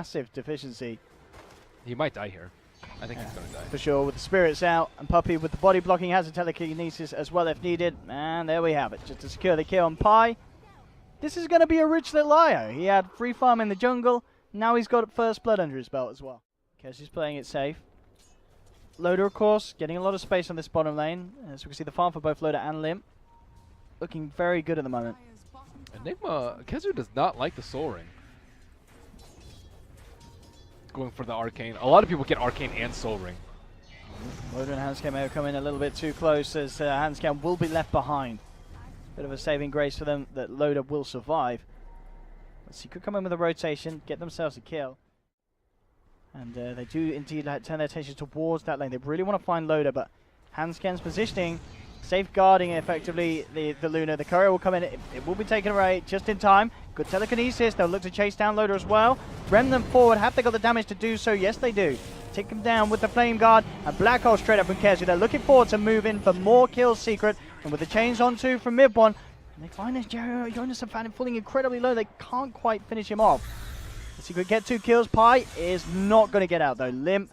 Massive deficiency. He might die here. I think he's going to die. For sure, with the spirits out, and Puppey with the body blocking has a telekinesis as well if needed. And there we have it, just to secure the kill on Pi. This is going to be a rich little IO. He had free farm in the jungle, now he's got first blood under his belt as well. KheZu's playing it safe. Loda, of course, getting a lot of space on this bottom lane. As we can see, the farm for both Loda and Limmp. Looking very good at the moment. Enigma, KheZu does not like the Soul Ring. Going for the Arcane. A lot of people get Arcane and Soul Ring. Loda and Handsken may have come in a little bit too close as Handsken will be left behind. Bit of a saving grace for them that Loda will survive. But he could come in with a rotation, get themselves a kill. And they do indeed turn their attention towards that lane. They really want to find Loda, but Handsken's positioning, safeguarding effectively the Luna. The courier will come in, it will be taken away just in time. Good telekinesis, they'll look to chase down Loda as well. Rem them forward, have they got the damage to do so? Yes they do. Take them down with the Flame Guard, and Black Hole straight up from KheZu. They're looking forward to move in for more kills, Secret. And with the chains on two from MidOne, they find this jonassomfan falling incredibly low. They can't quite finish him off. Secret get 2 kills. Pi is not going to get out though. Limmp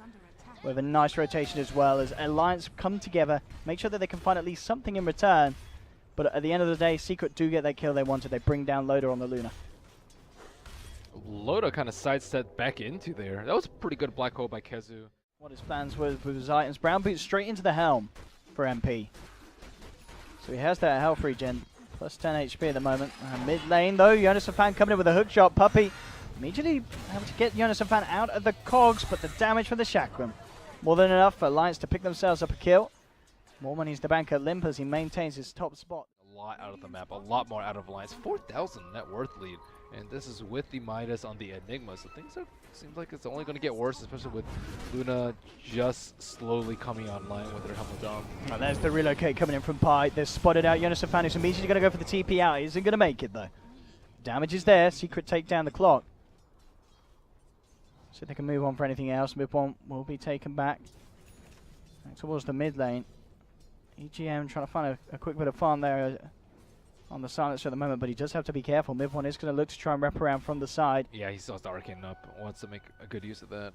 with a nice rotation as well as Alliance come together, make sure that they can find at least something in return. But at the end of the day, Secret do get that kill they wanted. They bring down Loda on the Luna. Loda kind of sidestepped back into there. That was a pretty good black hole by KheZu. What his plans were with his items. Brown boots straight into the helm for MP. So he has that health regen. Plus 10 HP at the moment. Mid lane though, jonassomfan coming in with a hook shot. Puppey immediately able to get jonassomfan out of the cogs, but the damage from the chakram. More than enough for Alliance to pick themselves up a kill. More money to the bank at Limmp as he maintains his top spot. A lot out of the map, a lot more out of Alliance. 4,000 net worth lead. And this is with the Midas on the Enigma. So things seems like it's only going to get worse, especially with Luna just slowly coming online with their helmet down. And there's the relocate coming in from Pi. They're spotted out. jonassomfan is immediately going to go for the TP out. He isn't going to make it though. Damage is there. Secret take down the clock. So they can move on for anything else. MidOne will be taken back towards the mid lane. EGM trying to find a quick bit of farm there on the silencer at the moment, but he does have to be careful. MidOne is going to look to try and wrap around from the side. Yeah, he still has the Arcane up. Wants to make a good use of that.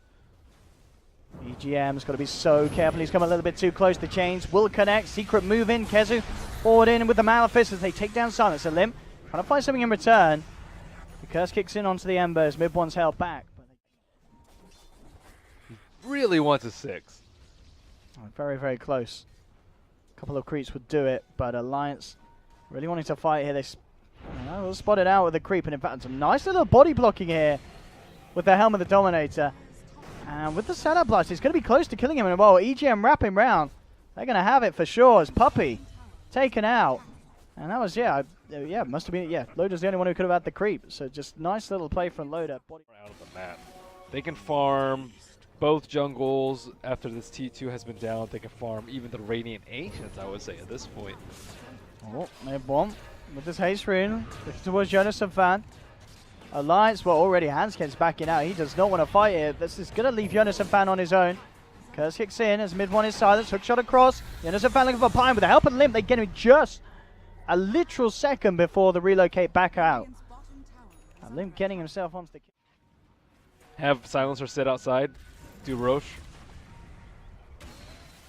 EGM's got to be so careful. He's come a little bit too close. The chains will connect. Secret move in. KheZu forward in with the Malefice as they take down Silencer. Limmp trying to find something in return. The curse kicks in onto the embers. MidOne's held back. Really wants a 6. Oh, very, very close. A couple of creeps would do it, but Alliance really wanting to fight here. They spot it out with a creep, and in fact, some nice little body blocking here with the Helm of the Dominator. And with the setup blast, it's going to be close to killing him in a while. EGM wrapping round. They're going to have it for sure as Puppey taken out. And that was, yeah, must have been, yeah, Loda's the only one who could have had the creep. So just nice little play from Loda. Out of the map. They can farm both jungles after this T2 has been down. They can farm even the Radiant Ancients, I would say, at this point. Oh, MidOne with this haste rune towards jonassomfan. Alliance, well, already Handsken's backing out. He does not want to fight here. This is going to leave jonassomfan on his own. Curse kicks in as MidOne is silenced. Hook shot across. jonassomfan looking for Pine with the help of Limmp. They get him just a literal second before the relocate back out. And Limmp getting himself onto the kill. Have Silencer sit outside. Do Roche.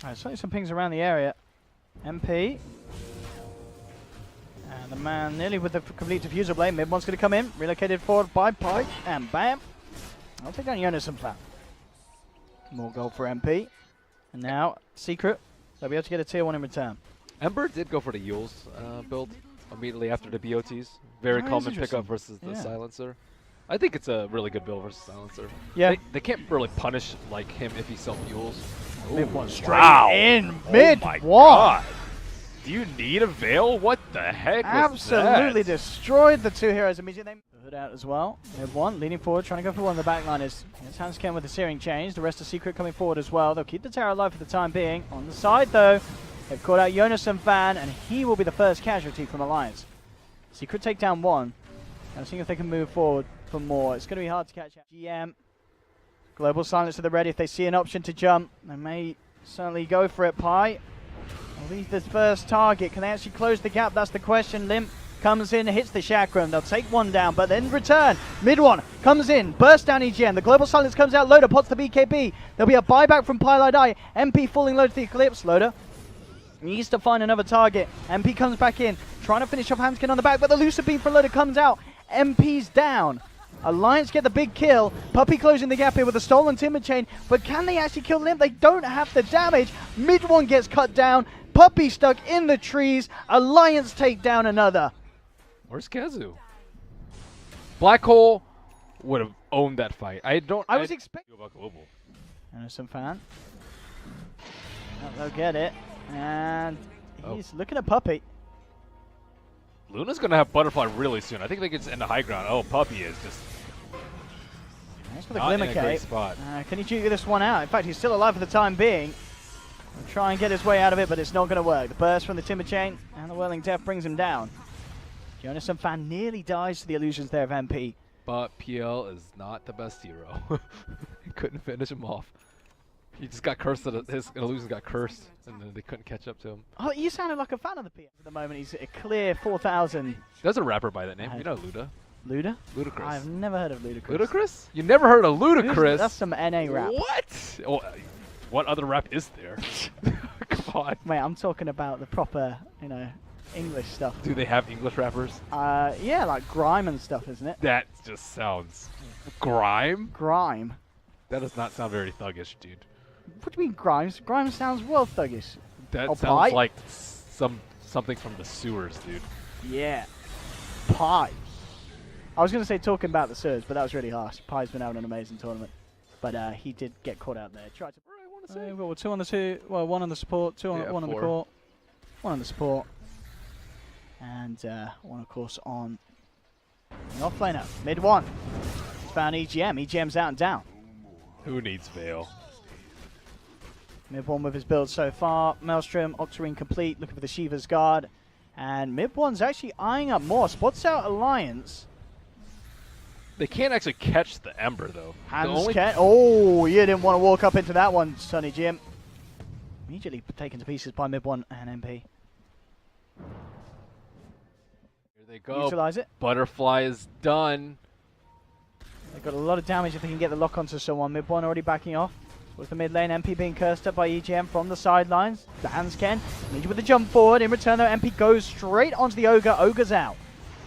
Alright, certainly some pings around the area. MP. And the man nearly with the complete diffuser blade. MidOne's going to come in. Relocated forward by Pi. And bam. I'll take down jonassomfan. More gold for MP. And now, Secret. They'll be able to get a tier 1 in return. Ember did go for the Yules build immediately after the BOTs. Very common pickup versus the Silencer. I think it's a really good build versus Silencer. Yeah. They can't really punish like him if he self-Yules. MidOne straight in. MidOne. Do you need a Veil? What the heck Absolutely destroyed the two heroes immediately. Hood out as well. MidOne leaning forward, trying to go for one of the backliners. It's Handsken with the Searing Chains. The rest of Secret coming forward as well. They'll keep the tower alive for the time being. On the side though, they've caught out jonassomfan, and he will be the first casualty from Alliance. Secret take down one. And seeing if they can move forward for more. It's going to be hard to catch up. GM. Global silence to the ready. If they see an option to jump, they may certainly go for it. Pi will leave this first target. Can they actually close the gap? That's the question. Limmp comes in, hits the chakram. They'll take one down, but then return. MidOne comes in, bursts down EGM. The global silence comes out. Loda pots the BKB. There'll be a buyback from pieliedie. MP falling low to the Eclipse. Loda needs to find another target. MP comes back in, trying to finish off Handsken on the back, but the Lucid beam from Loda comes out. MP's down. Alliance get the big kill. Puppey closing the gap here with a stolen timber chain, but can they actually kill Limmp? They don't have the damage. MidOne gets cut down. Puppey stuck in the trees. Alliance take down another. Where's KheZu? Black Hole would have owned that fight. I was expecting about global. jonassomfan. They'll get it, and he's looking at Puppey. Luna's gonna have butterfly really soon. I think they can just end the high ground. Oh, Puppey is just Thanks for the not in glimmer a great cape. spot. Can he juke this one out? In fact, he's still alive for the time being. He'll try and get his way out of it, but it's not going to work. The burst from the timber chain and the whirling death brings him down. jonassomfan nearly dies to the illusions there of MP. But PL is not the best hero. He couldn't finish him off. He just got cursed. His illusions got cursed, and then they couldn't catch up to him. Oh, you sounded like a fan of the PS at the moment. He's a clear 4,000. There's a rapper by that name. You know Loda. Luda? Ludacris. I've never heard of Ludacris. Ludacris? You never heard of Ludacris? That's some NA rap. What? Oh, what other rap is there? Come on. Mate, I'm talking about the proper, English stuff. Do they have English rappers? Yeah, like grime and stuff, isn't it? That just sounds... Grime? Grime? That does not sound very thuggish, dude. What do you mean grime? Grime sounds well thuggish. That sounds pie? like something from the sewers, dude. Yeah. Pie. I was going to say talking about the sewers, but that was really harsh. Pie's been having an amazing tournament. But he did get caught out there. Tried to... I want to say. Well, 2 on the 2. Well, 1 on the support, one on the court. 1 on the support. And 1, of course, on the offlaner. MidOne. He's found EGM. EGM's out and down. Who needs Veil? MidOne with his build so far. Maelstrom, Octarine complete, looking for the Shiva's Guard. And MidOne's actually eyeing up more. Spots out Alliance. They can't actually catch the Ember, though. Handsken. Oh, you didn't want to walk up into that one, Sonny Jim. Immediately taken to pieces by MidOne and MP. Here they go. Utilize it. Butterfly is done. They've got a lot of damage if they can get the lock onto someone. MidOne already backing off. With the mid lane, MP being cursed up by EGM from the sidelines. The Handsken, needed with the jump forward. In return, though, MP goes straight onto the Ogre. Ogre's out.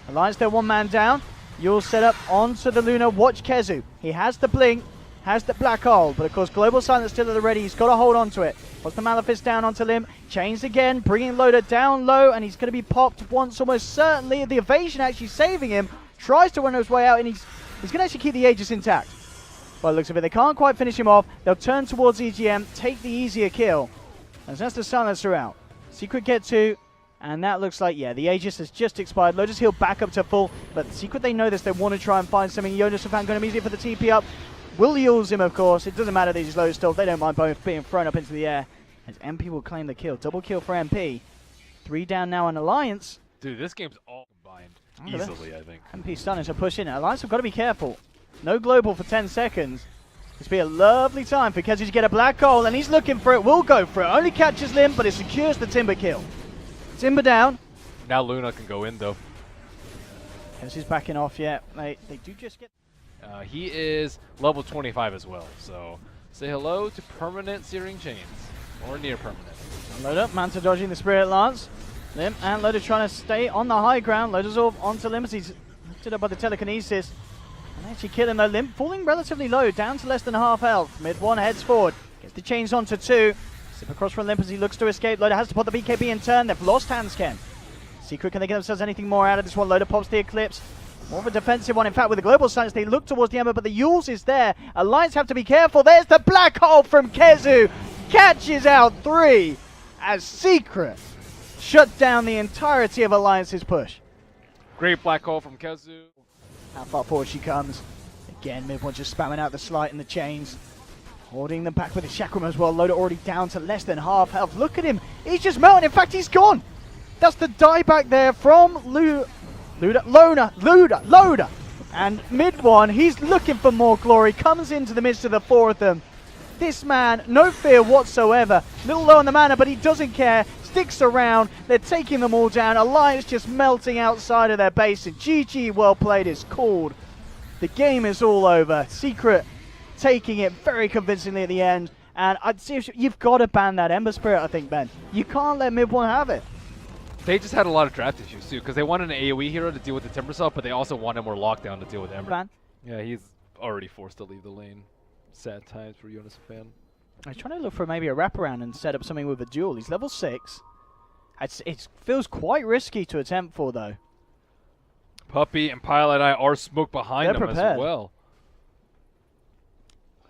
Alliance, they're 1 man down. You'll set up onto the Luna. Watch KheZu. He has the blink, has the black hole, but of course, Global Silence still at the ready. He's got to hold on to it. Puts the Malefice down onto Limmp. Chains again, bringing Loda down low, and he's going to be popped once almost certainly. The evasion actually saving him. Tries to run his way out, and he's going to actually keep the Aegis intact. By the looks of it, they can't quite finish him off. They'll turn towards EGM, take the easier kill. As that's the silencer out. Secret get to, and that looks like, yeah, the Aegis has just expired. Loda's healed back up to full, but Secret, they know this. They want to try and find something. jonassomfan going immediately for the TP up. Will use him, of course. It doesn't matter that he's low still. They don't mind both being thrown up into the air. As MP will claim the kill. Double kill for MP. 3 down now on Alliance. Dude, this game's all combined easily, I think. MP starting to push in. Alliance have got to be careful. No global for 10 seconds. This will be a lovely time for KheZu to get a black hole, and he's looking for it. Will go for it. Only catches Limmp, but it secures the Timber kill. Timber down. Now Luna can go in, though. KheZu's backing off yet. They do just get... He is level 25 as well, so say hello to permanent Searing Chains. Or near permanent. Loda, Manta dodging the Spirit Lance. Limmp and Loda trying to stay on the high ground. Loda's off onto Limmp as he's lifted up by the telekinesis. And actually kill him though. Limmp falling relatively low, down to less than half health. MidOne heads forward, gets the chains onto 2. Slip across from Limmp as he looks to escape. Loda has to put the BKB in turn. They've lost Handsken. Secret, can they get themselves anything more out of this one? Loda pops the Eclipse. More of a defensive one. In fact, with the Global Silence, they look towards the Ember, but the Yules is there. Alliance have to be careful. There's the black hole from KheZu. Catches out 3 as Secret shut down the entirety of Alliance's push. Great black hole from KheZu. How far forward she comes. Again, MidOne just spamming out the slight and the chains. Holding them back with the chakram as well. Loda already down to less than half health. Look at him. He's just melting. In fact, he's gone. That's the dieback there from Loda. And MidOne, he's looking for more glory. Comes into the midst of the 4 of them. This man, no fear whatsoever. Little low on the mana, but he doesn't care. sticks around. They're taking them all down. Alliance just melting outside of their base. And GG, well played, is called. The game is all over. Secret taking it very convincingly at the end. And I'd see you've got to ban that Ember Spirit, I think, Ben. You can't let MidOne have it. They just had a lot of draft issues too, because they wanted an AoE hero to deal with the Timbersaw, but they also wanted more lockdown to deal with Ember. Ban. Yeah, he's already forced to leave the lane. Sad times for jonassomfan. I was trying to look for maybe a wraparound and set up something with a duel. He's level 6. It feels quite risky to attempt for, though. Puppey and pieliedie are smoked behind them as well.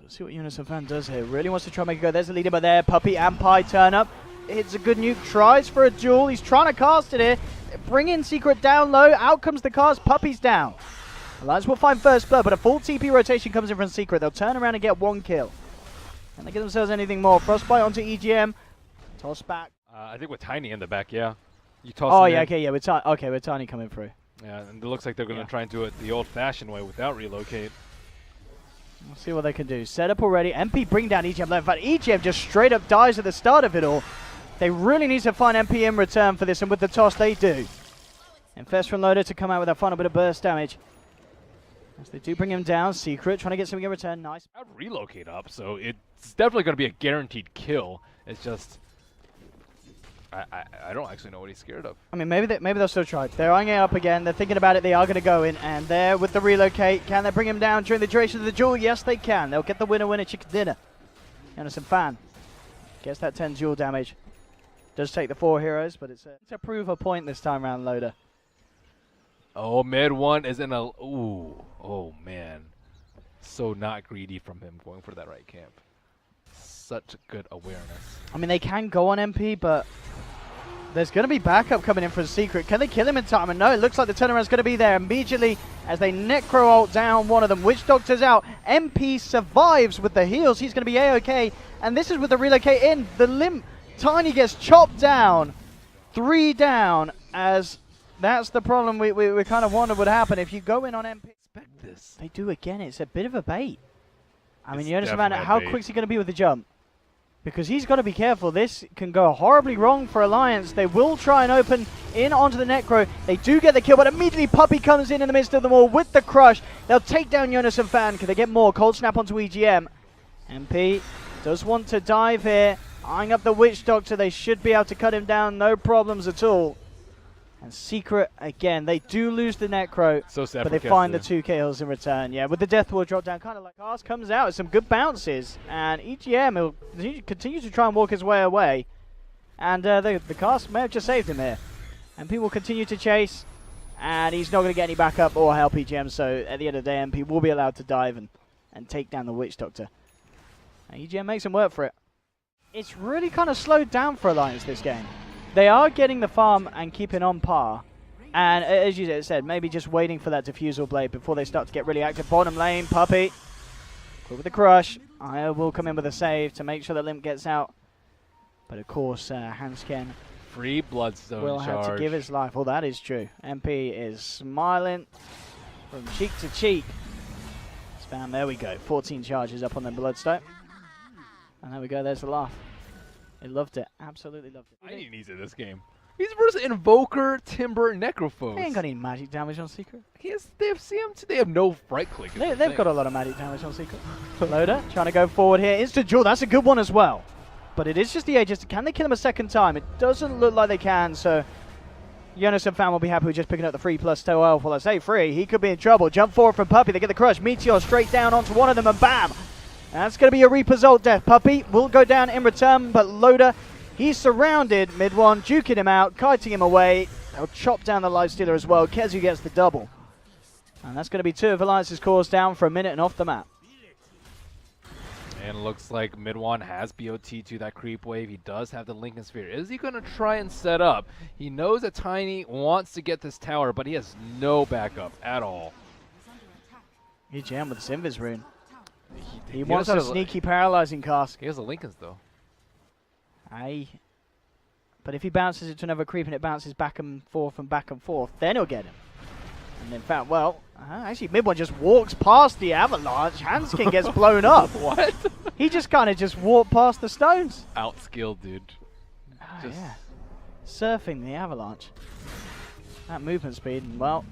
Let's see what jonassomfan does here. Really wants to try and make it go. There's the leader, but there, Puppey and Pi turn up. It's a good nuke. Tries for a duel. He's trying to cast it here. Bring in Secret down low. Out comes the cast. Puppey's down. Alliance will find first blood, but a full TP rotation comes in from Secret. They'll turn around and get 1 kill. Can they get themselves anything more? Frostbite onto EGM. Toss back. I think with Tiny in the back, yeah. You toss Oh, him yeah, in. okay, yeah. With Tiny coming through. Yeah, and it looks like they're going to try and do it the old-fashioned way without relocate. We'll see what they can do. Set up already. MP bring down EGM left. In fact, EGM just straight up dies at the start of it all. They really need to find MP in return for this, and with the toss, they do. Infest from Loda to come out with a final bit of burst damage. As they do bring him down, Secret trying to get something in return. Nice. I'd relocate up, so it's definitely going to be a guaranteed kill. It's just I don't actually know what he's scared of. I mean, maybe they'll still try. They're eyeing it up again. They're thinking about it. They are going to go in, and there with the relocate. Can they bring him down during the duration of the duel? Yes, they can. They'll get the winner chicken dinner. jonassomfan gets that 10 duel damage. Does take the 4 heroes, but it's to prove a point this time around, Loda. Oh, MidOne is in a... Ooh. Oh, man. So not greedy from him going for that right camp. Such good awareness. I mean, they can go on MP, but there's going to be backup coming in from Secret. Can they kill him in time? And no, it looks like the turnaround's going to be there immediately as they necro ult down one of them. Witch Doctor's out. MP survives with the heals. He's going to be A-OK. And this is with the relocate in. The Limmp. Tiny gets chopped down. 3 down, as that's the problem we kind of wondered would happen if you go in on MP. Expect this. They do again. It's a bit of a bait. I mean, It's you understand definitely a how bait. quick's he going to be with the jump? Because he's got to be careful. This can go horribly wrong for Alliance. They will try and open in onto the Necro. They do get the kill, but immediately Puppey comes in the midst of them all with the crush. They'll take down jonassomfan. Can they get more? Cold Snap onto EGM. MP does want to dive here. Eyeing up the Witch Doctor. They should be able to cut him down. No problems at all. And Secret, again, they do lose the Necro, So sad but for they find the KheZu. 2 kills in return. Yeah, with the Death Wall drop down, kind of like Cast comes out with some good bounces. And EGM will continue to try and walk his way away. And the Cast may have just saved him here. MP will continue to chase. And he's not going to get any backup or help EGM. So at the end of the day, MP will be allowed to dive and take down the Witch Doctor. And EGM makes him work for it. It's really kind of slowed down for Alliance this game. They are getting the farm and keeping on par. And as you said, maybe just waiting for that Diffusal Blade before they start to get really active. Bottom lane, Puppey. Quick with the crush. I will come in with a save to make sure that Limmp gets out. But of course, Handsken Free Bloodstone will charge. have to give his life. Well, that is true. MP is smiling from cheek to cheek. Spam, there we go. 14 charges up on the Bloodstone. And there we go, there's the laugh. They loved it, absolutely loved it. I need needs in this game. He's versus Invoker, Timber, Necrophos. They ain't got any magic damage on Secret. They have CM2, they have no right click. They've got a lot of magic damage on Secret. Loda trying to go forward here. Instant duel, that's a good one as well. But it is just the Aegis. Can they kill him a second time? It doesn't look like they can, so jonassomfan will be happy with just picking up the 3+12. Well, I say free, he could be in trouble. Jump forward from Puppey, they get the crush. Meteor straight down onto one of them and bam! That's going to be a Reaper's ult death. Puppey will go down in return, but Loda, he's surrounded. MidOne juking him out, kiting him away. They'll chop down the Lifestealer as well. KheZu gets the double. And that's going to be 2 of Alliance's cores down for a minute and off the map. And it looks like MidOne has BOT to that creep wave. He does have the Lincoln Sphere. Is he going to try and set up? He knows that Tiny wants to get this tower, but he has no backup at all. EGM with the Invis rune. He does wants a have sneaky paralyzing cast. He has the Lincolns, though. Aye. But if he bounces it to another creep and it bounces back and forth, then he'll get him. And in fact, well, actually MidOne just walks past the avalanche. Handsken gets blown up. What? He just kind of just walked past the stones. Outskilled, dude. Oh, Just yeah. surfing the avalanche. That movement speed, and well,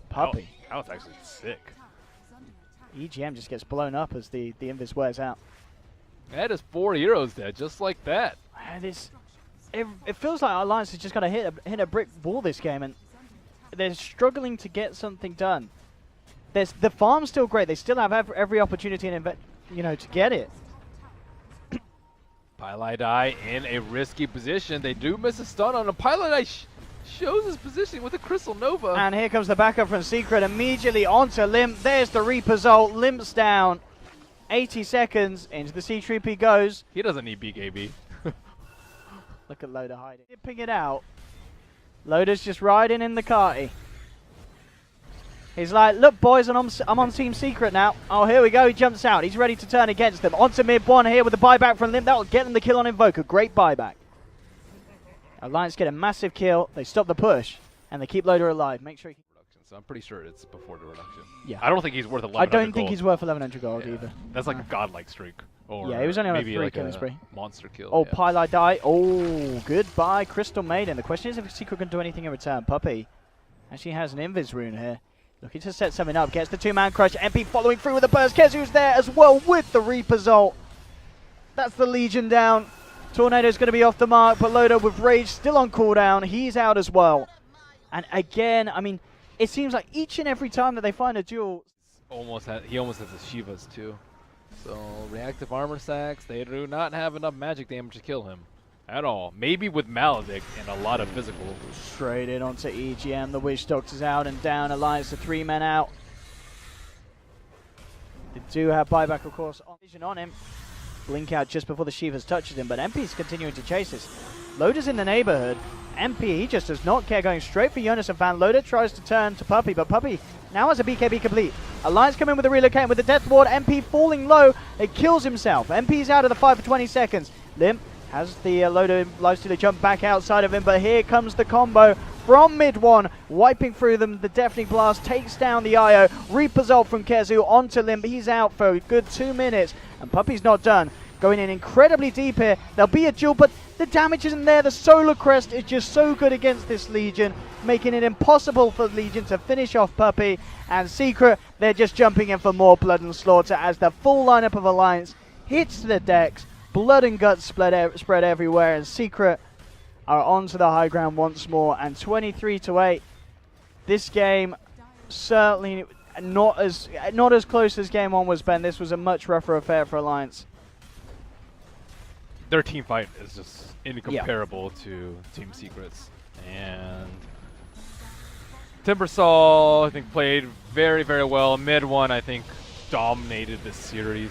Puppey. That was actually sick. EGM just gets blown up as the invis wears out. That is 4 heroes dead, just like that. And it feels like Alliance has just got to hit a brick wall this game, and they're struggling to get something done. The farm's still great. They still have every opportunity to get it. Pieliedie in a risky position. They do miss a stun on him. Pieliedie shows his position with a Crystal Nova. And here comes the backup from Secret immediately onto Limmp. There's the Reaper's ult. Limp's down. 80 seconds into the C3P goes. He doesn't need BKB. Look at Loda hiding. Dipping it out. Loda's just riding in the karty. He's like, look boys, I'm on Team Secret now. Oh, here we go, he jumps out. He's ready to turn against them. Onto MidOne here with the buyback from Limmp. That will get them the kill on Invoker. Great buyback. Alliance get a massive kill. They stop the push, and they keep Loda alive. Make sure he... So I'm pretty sure it's before the reduction. Yeah. I don't think he's worth 1100 I don't think he's worth 1100 gold either. That's like a godlike streak. Or yeah, he was only on a maybe 3 like killing a spree. monster kill. Oh, yeah. Pieliedie. Oh, goodbye, Crystal Maiden. The question is if Secret can do anything in return. Puppey actually has an invis rune here. Looking to set something up. Gets the 2-man crush. MP following through with the burst. KheZu's there as well with the Reaper's ult. That's the Legion down. Tornado's going to be off the mark, but Loda with Rage still on cooldown. He's out as well. And again, I mean, it seems like each and every time that they find a duel... He almost has the Shivas too. So reactive armor stacks, they do not have enough magic damage to kill him. At all. Maybe with Maledict and a lot of physical. Straight in onto EGM. The Witch Doctor's out and down. Alliance, the 3 men out. They do have buyback, of course, vision on him. Blink out just before the Shivas touches him, but MP's continuing to chase this. Loda's in the neighborhood. MP, he just does not care, going straight for jonassomfan. Loda tries to turn to Puppey, but Puppey now has a BKB complete. Alliance come in with a relocate with the Death Ward. MP falling low. It kills himself. MP's out of the fight for 20 seconds. Limmp has the Loda lifestealer jump back outside of him, but here comes the combo from MidOne, wiping through them. The Deafening Blast takes down the IO. Reaper's ult from KheZu onto Limmp. He's out for a good 2 minutes, and Puppey's not done. Going in incredibly deep here. There'll be a duel, but the damage isn't there. The Solar Crest is just so good against this Legion, making it impossible for Legion to finish off Puppey. And Secret, they're just jumping in for more blood and slaughter as the full lineup of Alliance hits the decks. Blood and guts spread everywhere, and Secret are onto the high ground once more. And 23-8. This game certainly not as close as game 1 was, Ben. This was a much rougher affair for Alliance. Their team fight is just incomparable to Team Secret's. And Timbersol, I think, played very, very well. MidOne, I think, dominated this series.